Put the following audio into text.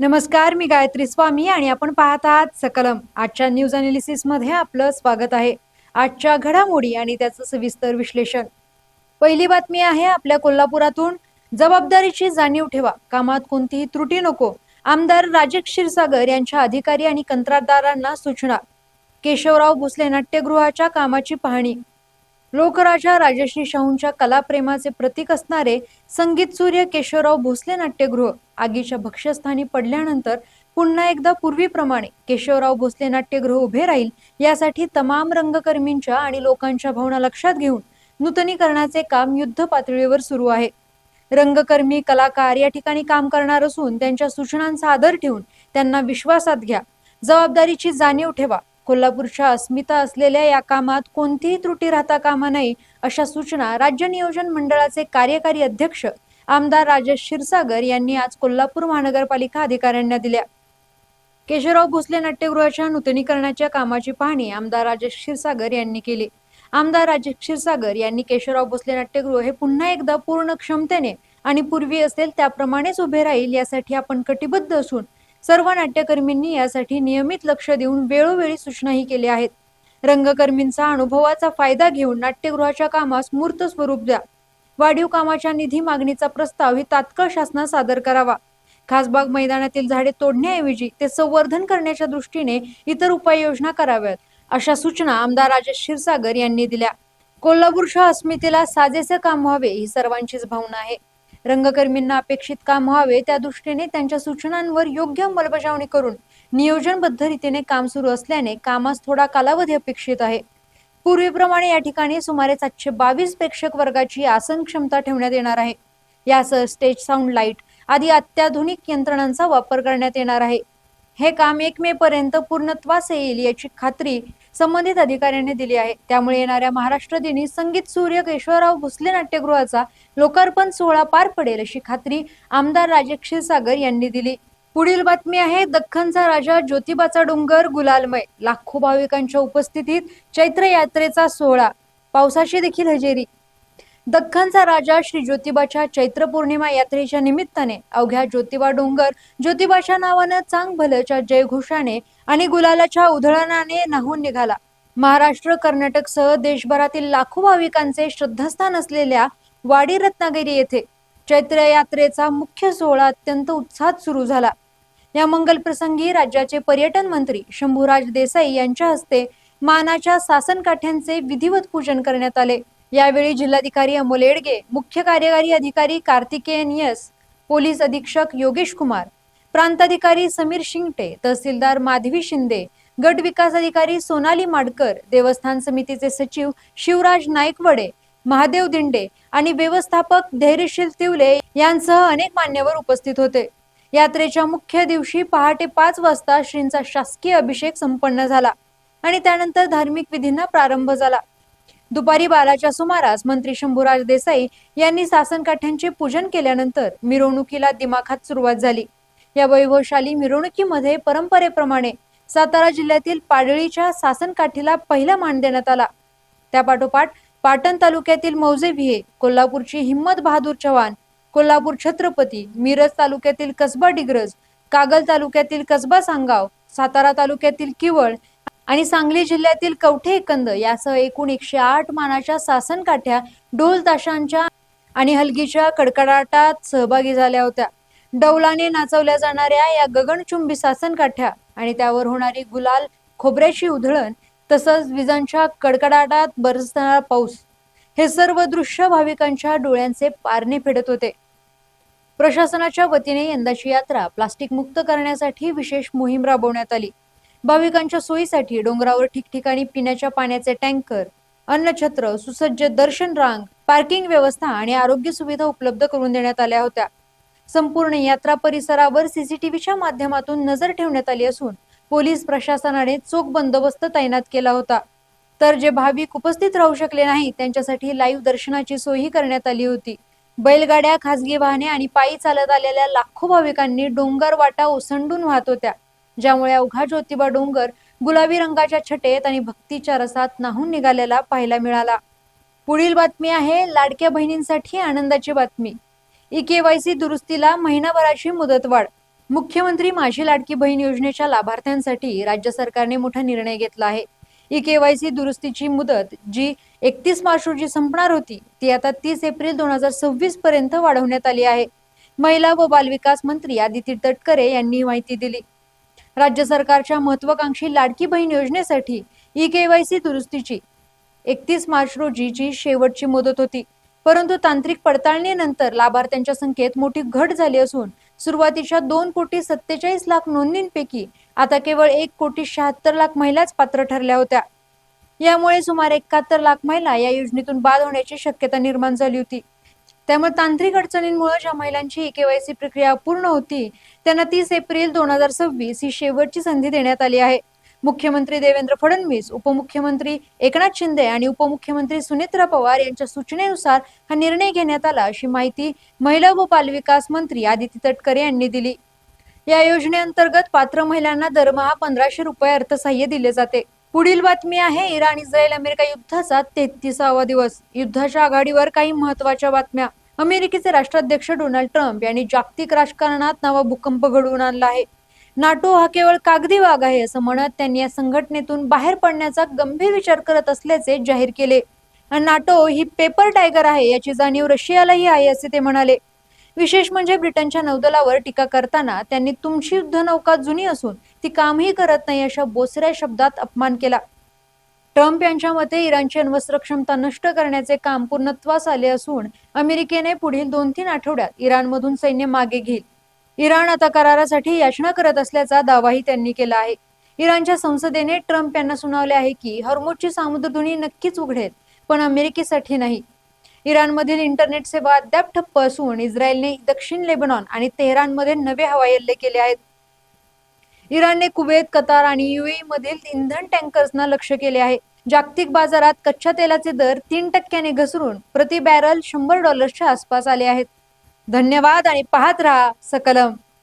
नमस्कार, मी गायत्री स्वामी आणि आपण पाहत आहात सकलम. आजच्या न्यूज अनालिसिस मध्ये आपलं स्वागत आहे. आजच्या घडामोडी आणि त्याचं सविस्तर विश्लेषण. पहिली बातमी आहे आपल्या कोल्हापुरातून. जबाबदारीची जाणीव ठेवा, कामात कोणतीही त्रुटी नको. आमदार राजेश क्षीरसागर यांच्या अधिकारी आणि कंत्राटदारांना सूचना. केशवराव भोसले नाट्यगृहाच्या कामाची पाहणी. लोकराजा राजश्री शाहूंच्या कलाप्रेमाचे प्रतीक असणारे संगीत सूर्य केशवराव भोसले नाट्यगृह आगीच्या भक्ष्यस्थानी पडल्यानंतर पुन्हा एकदा पूर्वीप्रमाणे केशवराव भोसले नाट्यगृह उभे राहील यासाठी तमाम रंगकर्मींच्या आणि लोकांच्या भावना लक्षात घेऊन नूतनीकरणाचे काम युद्ध पातळीवर सुरू आहे. रंगकर्मी कलाकार या ठिकाणी काम करणार असून त्यांच्या सूचनांचा आदर ठेवून त्यांना विश्वासात घ्या. जबाबदारीची जाणीव ठेवा. कोल्हापूरच्या अस्मिता असलेल्या या कामात कोणतीही त्रुटी राहता कामा नये अशा सूचना राज्य नियोजन मंडळाचे कार्यकारी अध्यक्ष आमदार राजेश क्षीरसागर यांनी आज कोल्हापूर महानगरपालिका अधिकाऱ्यांना दिल्या. केशवराव भोसले नाट्यगृहाच्या नूतनीकरणाच्या कामाची पाहणी आमदार राजेश क्षीरसागर यांनी केली. आमदार राजेश क्षीरसागर यांनी केशवराव भोसले नाट्यगृह हे पुन्हा एकदा पूर्ण क्षमतेने आणि पूर्वी असेल त्याप्रमाणेच उभे राहील यासाठी आपण कटिबद्ध असून सर्व नाट्यकर्मींनी यासाठी नियमित लक्ष देऊन वेळोवेळी सूचनाही केल्या आहेत. रंगकर्मींचा अनुभवाचा फायदा घेऊन नाट्यगृहाच्या कामास मूर्त स्वरूप द्या. वाढीव कामाच्या निधी मागणीचा प्रस्ताव ही तात्काळ शासनास सादर करावा. खासबाग मैदानातील झाडे तोडण्याऐवजी ते संवर्धन करण्याच्या दृष्टीने इतर उपाययोजना कराव्यात अशा सूचना आमदार राजेश क्षीरसागर यांनी दिल्या. कोल्हापूरच्या अस्मितेला साजेसे काम व्हावे ही सर्वांचीच भावना आहे. रंगकर्मींना अपेक्षित काम व्हावे त्या दृष्टीने त्यांच्या सूचनांवर योग्य अंमलबजावणी करून नियोजनबद्ध रीतीने काम सुरू असल्याने कामास थोडा कालावधी अपेक्षित आहे. पूर्वीप्रमाणे या ठिकाणी सुमारे 722 प्रेक्षक वर्गाची आसन क्षमता ठेवण्यात येणार आहे. यासह स्टेज साऊंड लाईट आदी अत्याधुनिक यंत्रणांचा वापर करण्यात येणार आहे. हे काम 1 मे पर्यंत पूर्णत्वास येईल याची खात्री संबंधित अधिकाऱ्यांनी दिली आहे. त्यामुळे येणाऱ्या महाराष्ट्र दिनी संगीत सूर्य केशवराव भोसले नाट्यगृहाचा लोकार्पण सोहळा पार पडेल अशी खात्री आमदार राजेश क्षीरसागर यांनी दिली. पुढील बातमी आहे दख्खनचा राजा ज्योतिबाचा डोंगर गुलालमय. लाखो भाविकांच्या उपस्थितीत चैत्र यात्रेचा सोहळा. पावसाची देखील हजेरी. दख्खनचा राजा श्री ज्योतिबाच्या चैत्र पौर्णिमा यात्रेच्या निमित्ताने अवघ्या ज्योतिबा डोंगर ज्योतिबाच्या नावानं चांग भलच्या जयघोषाने आणि गुलालाच्या उधळणाने नाहून निघाला. महाराष्ट्र कर्नाटक सह देशभरातील लाखो भाविकांचे श्रद्धास्थान असलेल्या वाडी रत्नागिरी येथे चैत्र यात्रेचा मुख्य सोहळा अत्यंत उत्साहात सुरू झाला. या मंगल प्रसंगी राज्याचे पर्यटन मंत्री शंभूराज देसाई यांच्या हस्ते मानाच्या सासनकाठ्यांचे विधिवत पूजन करण्यात आले. यावेळी जिल्हाधिकारी अमोल येडगे, मुख्य कार्यकारी अधिकारी कार्तिकेयन यस, पोलीस अधीक्षक योगेश कुमार, प्रांताधिकारी समीर शिंगटे, तहसीलदार माधवी शिंदे, गट विकास अधिकारी सोनाली माडकर, देवस्थान समितीचे सचिव शिवराज नाईकवडे, महादेव दिंडे आणि व्यवस्थापक धैर्यशील तिवले यांसह अनेक मान्यवर उपस्थित होते. यात्रेच्या मुख्य दिवशी पहाटे 5 वाजता श्रींचा शासकीय अभिषेक संपन्न झाला आणि त्यानंतर धार्मिक विधींना प्रारंभ झाला. दुपारी 12च्या सुमारास मंत्री शंभूराज देसाई यांनी सासनकाठ्यांचे पूजन केल्यानंतर मिरवणुकीला दिमाखात सुरुवात झाली. या वैभवशाली मिरवणुकीमध्ये परंपरेप्रमाणे सातारा जिल्ह्यातील पाडळीच्या सासनकाठीला पहिला मान देण्यात आला. त्यापाठोपाठ पाटण तालुक्यातील मौजे विहे, कोल्हापूरची हिम्मत बहादूर चव्हाण, कोल्हापूर छत्रपती, मिरज तालुक्यातील कसबा डिग्रज, कागल तालुक्यातील कसबा सांगाव, सातारा तालुक्यातील किवळ आणि सांगली जिल्ह्यातील कवठे एकंद यासह एकूण 108 मानाच्या सासनकाठ्या ढोल ताशांच्या आणि हलगीच्या कडकडाटात सहभागी झाल्या होत्या. डौलाने नाचवल्या जाणाऱ्या या गगनचुंबी सासनकाठ्या आणि त्यावर होणारी गुलाल, खोबऱ्याची उधळण तसंच विजांच्या कडकडाटात बरसणारा पाऊस हे सर्व दृश्य भाविकांच्या डोळ्यांचे पारणे फेडत होते. प्रशासनाच्या वतीने यंदाची यात्रा प्लास्टिक मुक्त करण्यासाठी विशेष मोहीम राबवण्यात आली. भाविकांच्या सोयीसाठी डोंगरावर ठिकठिकाणी पिण्याच्या पाण्याचे टँकर, अन्नछत्र, सुसज्ज दर्शन रांग, पार्किंग व्यवस्था आणि आरोग्य सुविधा उपलब्ध करून देण्यात आल्या होत्या. संपूर्ण यात्रा परिसरावर सीसीटीव्हीच्या माध्यमातून नजर ठेवण्यात आली असून पोलीस प्रशासनाने चोख बंदोबस्त तैनात केला होता. तर जे भाविक उपस्थित राहू शकले नाही त्यांच्यासाठी लाईव्ह दर्शनाची सोयही करण्यात आली होती. बैलगाड्या, खासगी वाहने आणि पायी चालत आलेल्या लाखो भाविकांनी डोंगर वाटा ओसंडून वाहत होत्या, ज्यामुळे अवघा ज्योतिबा डोंगर गुलाबी रंगाच्या छटेत आणि भक्तीच्या रसात नाहून निघालेला पाहायला मिळाला. पुढील बातमी आहे लाडक्या बहिणींसाठी आनंदाची बातमी. EKYC दुरुस्तीला महिनाभराची मुदतवाढ. मुख्यमंत्री माझी लाडकी बहीण योजनेच्या लाभार्थ्यांसाठी राज्य सरकारने मोठा निर्णय घेतला आहे. ई-केवायसी दुरुस्तीची मुदत जी 31 मार्च रोजी संपणार होती ती आता 30 एप्रिल 2026 पर्यंत वाढवण्यात आली आहे. महिला व बालविकास मंत्री आदिती तटकरे यांनी ही माहिती दिली. राज्य सरकारच्या महत्वाकांक्षी लाडकी बहीण योजनेसाठी ई-केवायसी दुरुस्तीची 31 मार्च रोजीची शेवटची मुदत होती. परंतु तांत्रिक पडताळणीनंतर लाभार्थ्यांच्या संख्येत मोठी घट झाली असून सुरुवातीच्या 2,47,00,000 नोंदींपैकी आता केवळ 1,76,00,000 महिलाच पात्र ठरल्या होत्या. यामुळे सुमारे 71,00,000 महिला या योजनेतून बाद होण्याची शक्यता निर्माण झाली होती. त्यामुळे तांत्रिक अडचणींमुळे ज्या महिलांची ई-केवायसी प्रक्रिया पूर्ण होती त्यांना 30 एप्रिल 2026 ही शेवटची संधी देण्यात आली आहे. मुख्यमंत्री देवेंद्र फडणवीस, उपमुख्यमंत्री एकनाथ शिंदे आणि उपमुख्यमंत्री सुनेत्रा पवार यांच्या सूचनेनुसार हा निर्णय घेण्यात आला, अशी माहिती महिला व बालविकास मंत्री आदिती तटकरे यांनी दिली. या योजनेअंतर्गत पात्र महिलांना दरमहा 1,500 रुपये अर्थसहाय्य दिले जाते. पुढील बातमी आहे इराण इस्रायल अमेरिका युद्धाचा 33वा दिवस. युद्धाच्या आघाडीवर काही महत्त्वाच्या बातम्या. अमेरिकेचे राष्ट्राध्यक्ष डोनाल्ड ट्रम्प यांनी जागतिक राजकारणात नवा भूकंप घडवून आणला आहे. नाटो हा केवळ कागदी वाघ आहे असं म्हणत त्यांनी या संघटनेतून बाहेर पडण्याचा गंभीर विचार करत असल्याचे जाहीर केले. नाटो ही पेपर टायगर आहे याची जाणीव रशियालाही आहे असे ते म्हणाले. विशेष म्हणजे ब्रिटनच्या नौदलावर टीका करताना त्यांनी तुमची युद्धनौका जुनी असून ती कामही करत नाही अशा बोचऱ्या शब्दात अपमान केला. ट्रम्प यांच्या मते इराणची अण्वस्त्र क्षमता नष्ट करण्याचे काम पूर्णत्वास आले असून अमेरिकेने पुढील 2-3 आठवड्यात इराणमधून सैन्य मागे घेईल. इराण आता करारासाठी याचना करत असल्याचा दावाही त्यांनी केला आहे. इराणच्या संसदेने ट्रम्प यांना सुनावले आहे की हॉर्मुझची सामुद्रधुनी नक्कीच उघडेल, पण अमेरिकेसाठी नाही. इराणमधील इंटरनेट सेवा अद्याप ठप्प असून इस्रायलने दक्षिण लेबनॉन आणि तेहरानमध्ये नवे हवाई हल्ले केले आहेत. इराणने कुवेत, कतार आणि UAE मधील इंधन टँकर्सना लक्ष्य केले आहे. जागतिक बाजारात कच्च्या तेलाचे दर 3% घसरून प्रति बॅरल $100 आसपास आले आहेत. धन्यवाद आणि पाहत रहा सकलम.